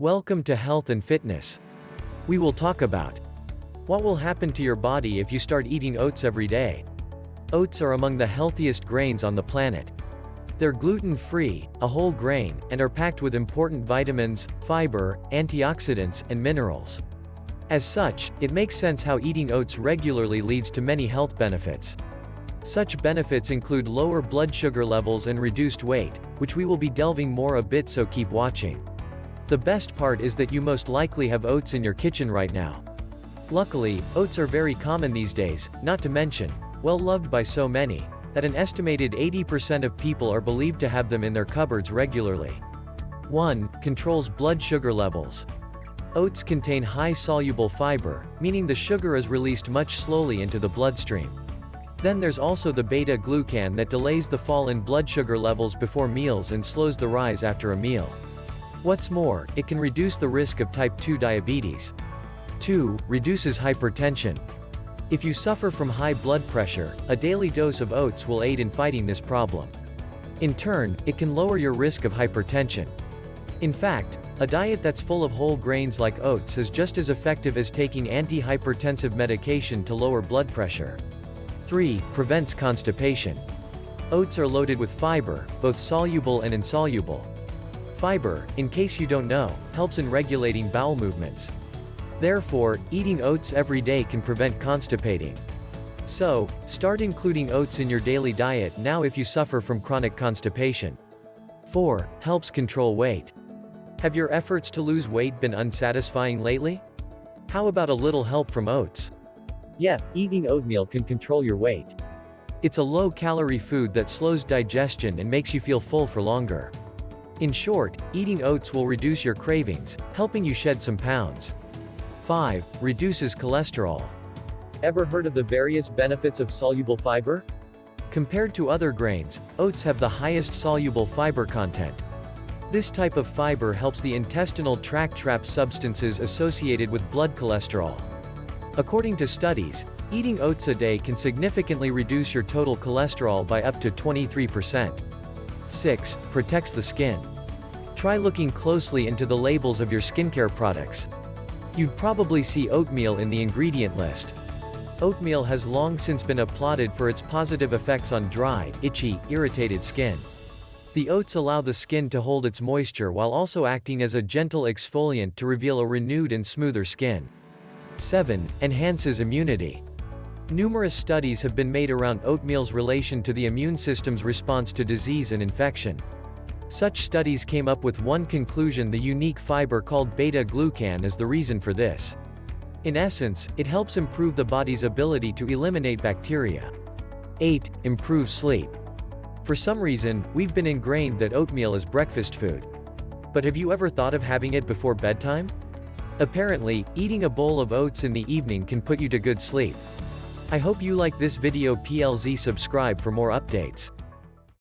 Welcome to Health and Fitness. We will talk about what will happen to your body if you start eating oats every day. Oats are among the healthiest grains on the planet. They're gluten-free, a whole grain, and are packed with important vitamins, fiber, antioxidants, and minerals. As such, it makes sense how eating oats regularly leads to many health benefits. Such benefits include lower blood sugar levels and reduced weight, which we will be delving more a bit, so keep watching. The best part is that you most likely have oats in your kitchen right now. Luckily, oats are very common these days, not to mention, well loved by so many, that an estimated 80% of people are believed to have them in their cupboards regularly. 1. Controls blood sugar levels. Oats contain high soluble fiber, meaning the sugar is released much slowly into the bloodstream. Then there's also the beta-glucan that delays the fall in blood sugar levels before meals and slows the rise after a meal. What's more, it can reduce the risk of type 2 diabetes. 2. Reduces hypertension. If you suffer from high blood pressure, a daily dose of oats will aid in fighting this problem. In turn, it can lower your risk of hypertension. In fact, a diet that's full of whole grains like oats is just as effective as taking antihypertensive medication to lower blood pressure. 3. Prevents constipation. Oats are loaded with fiber, both soluble and insoluble. Fiber, in case you don't know, helps in regulating bowel movements. Therefore, eating oats every day can prevent constipating. So, start including oats in your daily diet now if you suffer from chronic constipation. 4. Helps control weight. Have your efforts to lose weight been unsatisfying lately? How about a little help from oats? Yeah, eating oatmeal can control your weight. It's a low-calorie food that slows digestion and makes you feel full for longer. In short, eating oats will reduce your cravings, helping you shed some pounds. 5. Reduces cholesterol. Ever heard of the various benefits of soluble fiber? Compared to other grains, oats have the highest soluble fiber content. This type of fiber helps the intestinal tract trap substances associated with blood cholesterol. According to studies, eating oats a day can significantly reduce your total cholesterol by up to 23%. 6. Protects the skin. Try looking closely into the labels of your skincare products. You'd probably see oatmeal in the ingredient list. Oatmeal has long since been applauded for its positive effects on dry, itchy, irritated skin. The oats allow the skin to hold its moisture while also acting as a gentle exfoliant to reveal a renewed and smoother skin. 7. Enhances immunity. Numerous studies have been made around oatmeal's relation to the immune system's response to disease and infection. Such studies came up with one conclusion: the unique fiber called beta-glucan is the reason for this. In essence, it helps improve the body's ability to eliminate bacteria. 8. Improves sleep. For some reason, we've been ingrained that oatmeal is breakfast food. But have you ever thought of having it before bedtime? Apparently, eating a bowl of oats in the evening can put you to good sleep. I hope you like this video. PLZ, subscribe for more updates.